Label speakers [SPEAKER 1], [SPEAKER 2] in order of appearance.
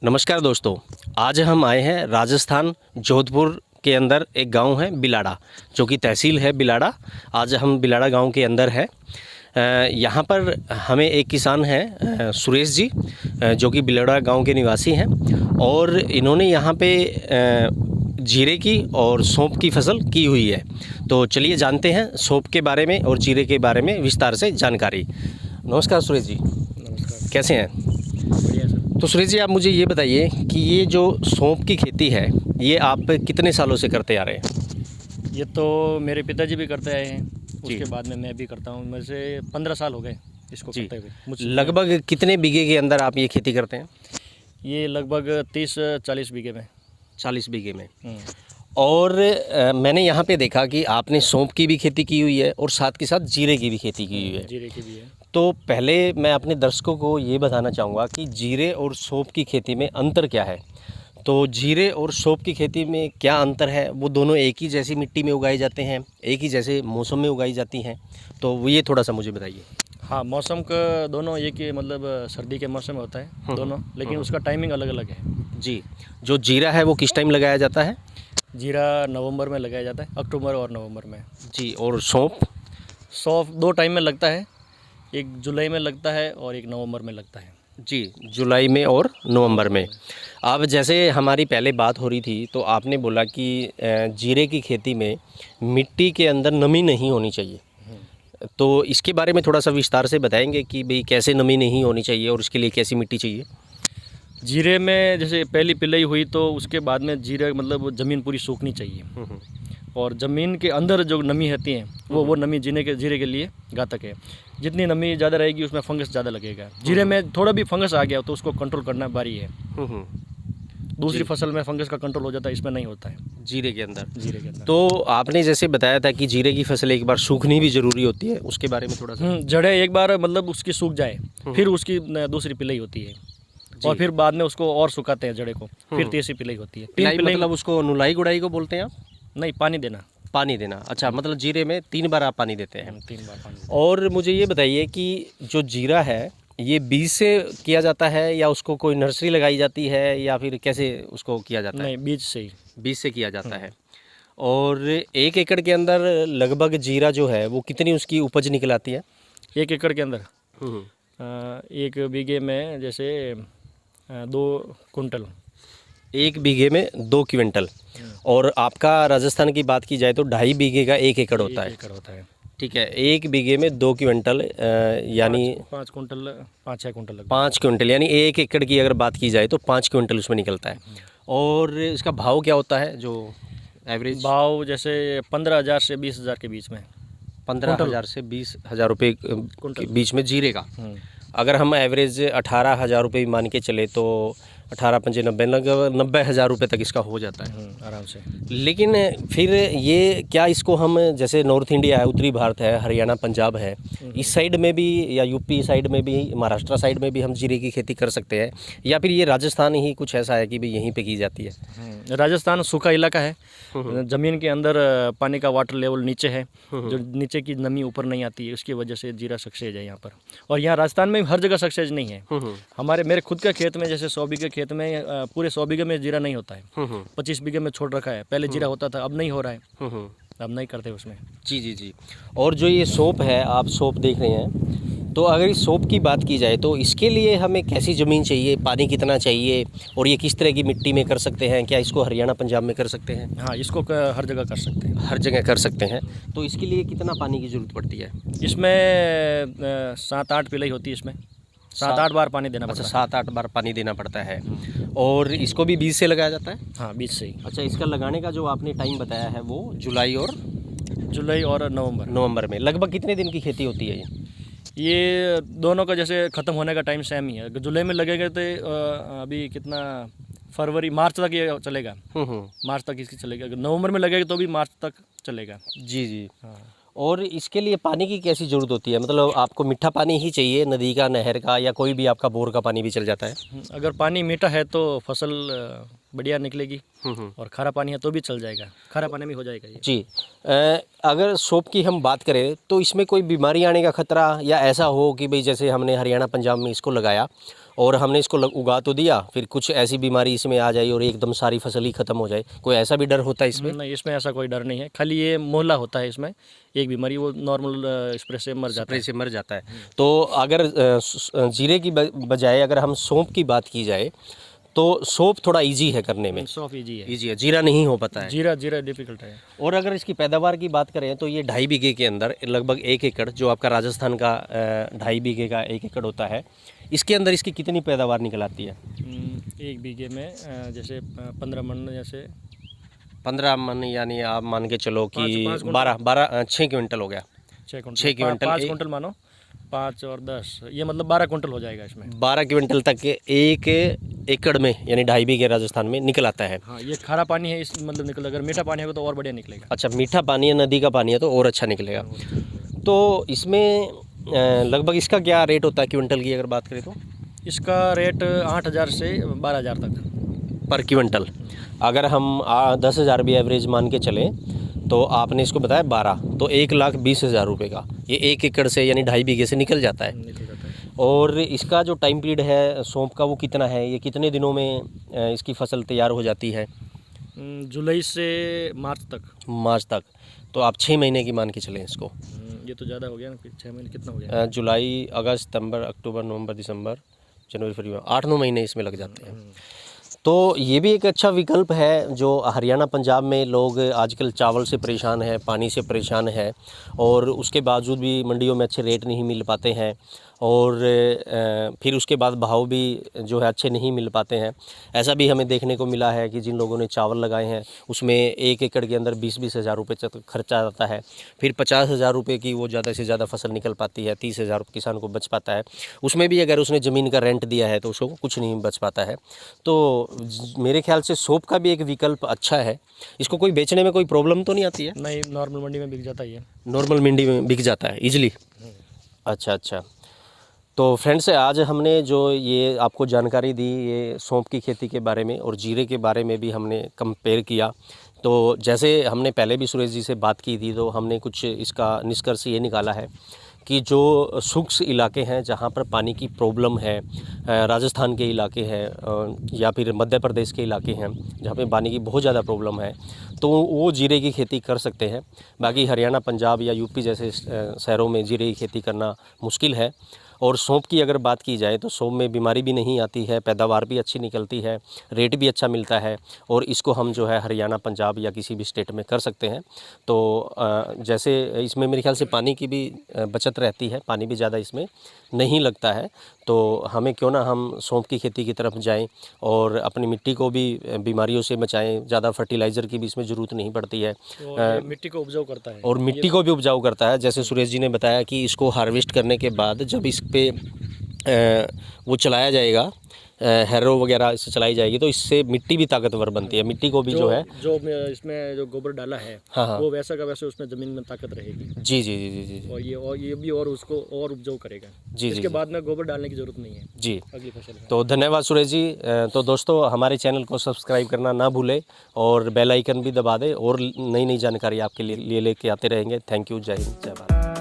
[SPEAKER 1] नमस्कार दोस्तों, आज हम आए हैं राजस्थान जोधपुर के अंदर एक गांव है बिलाड़ा, जो कि तहसील है बिलाड़ा। आज हम बिलाड़ा गांव के अंदर है। यहाँ पर हमें एक किसान हैं सुरेश जी, जो कि बिलाड़ा गांव के निवासी हैं और इन्होंने यहाँ पे जीरे की और सौंफ की फसल की हुई है। तो चलिए जानते हैं सौंफ के बारे में और जीरे के बारे में विस्तार से जानकारी। नमस्कार सुरेश जी।
[SPEAKER 2] नमस्कार।
[SPEAKER 1] कैसे हैं?
[SPEAKER 2] बढ़िया सर।
[SPEAKER 1] तो सुरेश जी, आप मुझे ये बताइए कि ये जो सौंफ की खेती है ये आप कितने सालों से करते आ रहे हैं?
[SPEAKER 2] ये तो मेरे पिताजी भी करते आए हैं, उसके बाद में मैं भी करता हूँ। मेरे से 15 साल हो गए इसको करते हुए।
[SPEAKER 1] लगभग कितने बीघे के अंदर आप ये खेती करते हैं?
[SPEAKER 2] ये लगभग 30-40 बीघे में।
[SPEAKER 1] 40 बीघे में। और मैंने यहाँ पे देखा कि आपने सौंफ की भी खेती की हुई है और साथ के साथ जीरे की भी खेती की हुई है।
[SPEAKER 2] जीरे की भी है।
[SPEAKER 1] तो पहले मैं अपने दर्शकों को ये बताना चाहूँगा कि जीरे और सौंफ की खेती में अंतर क्या है। तो जीरे और सौंफ की खेती में क्या अंतर है? वो दोनों एक ही जैसी मिट्टी में उगाए जाते हैं, एक ही जैसे मौसम में उगाई जाती हैं, तो वो ये थोड़ा सा मुझे बताइए।
[SPEAKER 2] हाँ, मौसम का दोनों एक ही, मतलब सर्दी के मौसम में होता है दोनों, लेकिन उसका टाइमिंग अलग अलग है।
[SPEAKER 1] जी, जो जीरा है वो किस टाइम लगाया जाता है?
[SPEAKER 2] जीरा नवंबर में लगाया जाता है, अक्टूबर और नवंबर में।
[SPEAKER 1] जी, और सौंफ?
[SPEAKER 2] सौंफ 2 टाइम में लगता है, एक जुलाई में लगता है और एक नवंबर में लगता है।
[SPEAKER 1] जी, जुलाई में और नवंबर में। अब जैसे हमारी पहले बात हो रही थी तो आपने बोला कि जीरे की खेती में मिट्टी के अंदर नमी नहीं होनी चाहिए। तो इसके बारे में थोड़ा सा विस्तार से बताएंगे कि भाई कैसे नमी नहीं होनी चाहिए और उसके लिए कैसी मिट्टी चाहिए?
[SPEAKER 2] जीरे में जैसे पहली पिलई हुई तो उसके बाद में जीरे, मतलब ज़मीन पूरी सूखनी चाहिए और ज़मीन के अंदर जो नमी रहती है वो नमी जीरे के लिए घातक है। जितनी नमी ज़्यादा रहेगी उसमें फंगस ज़्यादा लगेगा। जीरे में थोड़ा भी फंगस आ गया तो उसको कंट्रोल करना बारी है। दूसरी फसल में फंगस का कंट्रोल हो जाता है, इसमें नहीं होता है
[SPEAKER 1] जीरे के अंदर।
[SPEAKER 2] जीरे के अंदर।
[SPEAKER 1] तो आपने जैसे बताया था कि जीरे की फसल एक बार सूखनी भी ज़रूरी होती है, उसके बारे में थोड़ा सा।
[SPEAKER 2] जड़ें एक बार मतलब उसकी सूख जाए फिर उसकी दूसरी पिलई होती है और फिर बाद में उसको और सुखाते हैं जड़े को, फिर तीसरी पिलई होती है।
[SPEAKER 1] पिलाई मतलब उसको नुलाई गुड़ाई को बोलते हैं आप?
[SPEAKER 2] नहीं, पानी देना।
[SPEAKER 1] पानी देना, अच्छा। मतलब जीरे में 3 बार आप पानी देते हैं?
[SPEAKER 2] 3 बार पानी।
[SPEAKER 1] और मुझे ये बताइए कि जो जीरा है ये बीज से किया जाता है या उसको कोई नर्सरी लगाई जाती है या फिर कैसे उसको किया जाता है?
[SPEAKER 2] नहीं, बीज से ही।
[SPEAKER 1] बीज से किया जाता है। और 1 एकड़ के अंदर लगभग जीरा जो है वो कितनी उसकी उपज निकल आती है?
[SPEAKER 2] 1 एकड़ के अंदर 1 बीघे में जैसे 2 कुंटल।
[SPEAKER 1] 1 बीघे में 2 क्विंटल। और आपका राजस्थान की बात की जाए तो 2.5 बीघे का 1 एकड़ होता है।
[SPEAKER 2] 1 एकड़ होता है।
[SPEAKER 1] ठीक है, 1 बीघे में 2 क्विंटल यानी
[SPEAKER 2] 5 कुंटल, 5-6 कुंटल लगता
[SPEAKER 1] 5 क्विंटल, यानी 1 एकड़ की अगर बात की जाए तो 5 क्विंटल उसमें निकलता है। और इसका भाव क्या होता है जो एवरेज?
[SPEAKER 2] भाव जैसे 15,000 से 20,000 के बीच में।
[SPEAKER 1] 15,000 से 20,000 रुपये के बीच में जीरे का। अगर हम एवरेज 18,000 रुपये मान के चले तो 18×5 लगभग 90,000 रुपये तक इसका हो जाता है
[SPEAKER 2] आराम से।
[SPEAKER 1] लेकिन फिर ये क्या इसको हम, जैसे नॉर्थ इंडिया है, उत्तरी भारत है, हरियाणा पंजाब है, इस साइड में भी या यूपी साइड में भी, महाराष्ट्र साइड में भी हम जीरे की खेती कर सकते हैं या फिर ये राजस्थान ही कुछ ऐसा है कि भाई यहीं पे की जाती है?
[SPEAKER 2] राजस्थान सूखा इलाका है, ज़मीन के अंदर पानी का वाटर लेवल नीचे है, जो नीचे की नमी ऊपर नहीं आती है, उसकी वजह से जीरा सक्सेस है यहाँ पर। और यहाँ राजस्थान में हर जगह सक्सेस नहीं है। मेरे खुद के खेत में जैसे 100 बीघे खेत में पूरे 100 बीघे में जीरा नहीं होता है। 25 बीघे में छोड़ रखा है। पहले जीरा होता था, अब नहीं हो रहा है, अब नहीं करते उसमें।
[SPEAKER 1] जी जी जी। और जो ये सौंफ है, आप सौंफ देख रहे हैं, तो अगर इस सौंफ की बात की जाए तो इसके लिए हमें कैसी ज़मीन चाहिए, पानी कितना चाहिए और ये किस तरह की मिट्टी में कर सकते हैं? क्या इसको हरियाणा पंजाब में कर सकते हैं?
[SPEAKER 2] हाँ, इसको हर जगह कर सकते हैं।
[SPEAKER 1] हर जगह कर सकते हैं। तो इसके लिए कितना पानी की ज़रूरत पड़ती है?
[SPEAKER 2] इसमें 7-8 पिलई होती है। इसमें 7-8 बार पानी देना पड़ता है।
[SPEAKER 1] 7-8 बार पानी देना पड़ता है। और इसको भी बीज से लगाया जाता है?
[SPEAKER 2] हाँ, बीज से ही।
[SPEAKER 1] अच्छा, इसका लगाने का जो आपने टाइम बताया है वो जुलाई और नवंबर में। लगभग कितने दिन की खेती होती है
[SPEAKER 2] ये दोनों का जैसे ख़त्म होने का टाइम सेम ही है। अगर जुलाई में लगेगा तो अभी कितना, फरवरी मार्च तक ये चलेगा। मार्च तक इसकी चलेगा। अगर नवंबर में लगेगा तो भी मार्च तक चलेगा।
[SPEAKER 1] जी जी।
[SPEAKER 2] हाँ।
[SPEAKER 1] और इसके लिए पानी की कैसी ज़रूरत होती है? मतलब आपको मीठा पानी ही चाहिए, नदी का, नहर का, या कोई भी आपका बोर का पानी भी चल जाता है?
[SPEAKER 2] अगर पानी मीठा है तो फसल बढ़िया निकलेगी। और खारा पानी है तो भी चल जाएगा, खारा पानी में हो जाएगा ये।
[SPEAKER 1] जी। अगर सौंफ की हम बात करें तो इसमें कोई बीमारी आने का खतरा या ऐसा हो कि भाई जैसे हमने हरियाणा पंजाब में इसको लगाया और हमने इसको उगा तो दिया, फिर कुछ ऐसी बीमारी इसमें आ जाए और एकदम सारी फसल ही ख़त्म हो जाए, कोई ऐसा भी डर होता है इसमें?
[SPEAKER 2] नहीं, इसमें ऐसा कोई डर नहीं है, खाली ये मोहल्ला होता है इसमें एक बीमारी, वो नॉर्मल स्प्रे से मर जाता है।
[SPEAKER 1] से मर जाता है। तो अगर जीरे की बजाय अगर हम सौंफ की बात की जाए तो सौंफ थोड़ा इजी है करने में,
[SPEAKER 2] सौंफ इजी है,
[SPEAKER 1] इजी है, जीरा नहीं हो पाता है।
[SPEAKER 2] जीरा डिफिकल्ट है।
[SPEAKER 1] और अगर इसकी पैदावार की बात करें तो ये 2.5 बीघे के अंदर लगभग 1 एकड़, जो आपका राजस्थान का 2.5 बीघे का 1 एकड़ होता है, इसके अंदर इसकी कितनी पैदावार निकल आती है?
[SPEAKER 2] 1 बीघे में जैसे 15 मन, जैसे
[SPEAKER 1] 15 मन, यानी आप मान के चलो कि 6 क्विंटल हो गया। 6 क्विंटल,
[SPEAKER 2] 5 क्विंटल मानो, 5 और 10, ये मतलब 12 क्विंटल हो जाएगा इसमें।
[SPEAKER 1] 12 क्विंटल तक के 1 एकड़ में, यानी 2.5 बीघे राजस्थान में निकल आता है।
[SPEAKER 2] हाँ, ये खारा पानी है, इस मतलब निकल, अगर मीठा पानी होगा तो और बढ़िया निकलेगा।
[SPEAKER 1] अच्छा, मीठा पानी है, नदी का पानी है तो और अच्छा निकलेगा। तो इसमें लगभग इसका क्या रेट होता है क्विंटल की अगर बात करें तो?
[SPEAKER 2] इसका रेट 8,000 से 12,000 तक
[SPEAKER 1] पर क्विंटल। अगर हम 10,000 भी एवरेज मान के चलें तो आपने इसको बताया 12, तो 1,20,000 रुपये का ये 1 एकड़ से यानी 2.5 बीघे से निकल जाता है। और इसका जो टाइम पीरियड है सौंफ का वो कितना है, ये कितने दिनों में इसकी फसल तैयार हो जाती है?
[SPEAKER 2] जुलाई से मार्च तक।
[SPEAKER 1] मार्च तक, तो आप 6 महीने की मान के चलें इसको।
[SPEAKER 2] ये तो ज़्यादा हो गया ना, 6 महीने कितना हो गया?
[SPEAKER 1] जुलाई, अगस्त, सितंबर, अक्टूबर, नवंबर, दिसंबर, जनवरी, फरवरी, 8-9 महीने इसमें लग जाते हैं। तो ये भी एक अच्छा विकल्प है। जो हरियाणा पंजाब में लोग आजकल चावल से परेशान है, पानी से परेशान है, और उसके बावजूद भी मंडियों में अच्छे रेट नहीं मिल पाते हैं, और फिर उसके बाद भाव भी जो है अच्छे नहीं मिल पाते हैं। ऐसा भी हमें देखने को मिला है कि जिन लोगों ने चावल लगाए हैं उसमें 1 एकड़ के अंदर 20-20 हज़ार रुपये तक खर्चा आता है, फिर 50,000 रुपये की वो ज़्यादा से ज़्यादा फसल निकल पाती है, 30,000 किसान को बच पाता है। उसमें भी अगर उसने ज़मीन का रेंट दिया है तो उसको कुछ नहीं बच पाता है। तो मेरे ख्याल से सौंफ का भी एक विकल्प अच्छा है। इसको कोई बेचने में कोई प्रॉब्लम तो नहीं आती है?
[SPEAKER 2] नहीं, नॉर्मल मंडी में बिक जाता है ये।
[SPEAKER 1] नॉर्मल मंडी में बिक जाता है ईजिली? अच्छा। तो फ्रेंड्स, आज हमने जो ये आपको जानकारी दी ये सौंफ की खेती के बारे में और जीरे के बारे में भी हमने कंपेयर किया। तो जैसे हमने पहले भी सुरेश जी से बात की थी, तो हमने कुछ इसका निष्कर्ष ये निकाला है कि जो शुष्क इलाके हैं जहाँ पर पानी की प्रॉब्लम है, राजस्थान के इलाके हैं या फिर मध्य प्रदेश के इलाके हैं जहाँ पे पानी की बहुत ज़्यादा प्रॉब्लम है, तो वो जीरे की खेती कर सकते हैं। बाकी हरियाणा, पंजाब या यूपी जैसे शहरों में जीरे की खेती करना मुश्किल है। और सौंफ की अगर बात की जाए तो सौंफ में बीमारी भी नहीं आती है, पैदावार भी अच्छी निकलती है, रेट भी अच्छा मिलता है, और इसको हम जो है हरियाणा, पंजाब या किसी भी स्टेट में कर सकते हैं। तो जैसे इसमें मेरे ख्याल से पानी की भी बचत रहती है, पानी भी ज़्यादा इसमें नहीं लगता है, तो हमें क्यों ना हम सौंफ की खेती की तरफ जाएं और अपनी मिट्टी को भी बीमारियों से बचाएं। ज़्यादा फर्टिलाइज़र की भी इसमें ज़रूरत नहीं पड़ती है,
[SPEAKER 2] और मिट्टी को उपजाऊ करता है,
[SPEAKER 1] और मिट्टी को भी उपजाऊ करता है। जैसे सुरेश जी ने बताया कि इसको हार्वेस्ट करने के बाद जब इस पे वो चलाया जाएगा, हैरो वगैरह इससे चलाई जाएगी, तो इससे मिट्टी भी ताकतवर बनती है, मिट्टी को भी जो है
[SPEAKER 2] इसमें जो गोबर डाला है
[SPEAKER 1] हाँ,
[SPEAKER 2] वो वैसा का वैसे उसमें ज़मीन में ताकत रहेगी।
[SPEAKER 1] जी।
[SPEAKER 2] और ये भी और उसको और उपजाऊ करेगा।
[SPEAKER 1] जी,
[SPEAKER 2] इसके बाद में गोबर डालने की ज़रूरत नहीं है
[SPEAKER 1] जी।
[SPEAKER 2] अगली फसल में।
[SPEAKER 1] तो धन्यवाद सुरेश जी। तो दोस्तों, हमारे चैनल को सब्सक्राइब करना ना भूलें और बेल आइकन भी दबा दें, और नई जानकारी आपके लिए लेके आते रहेंगे। Thank you. जय हिंद, जय भारत।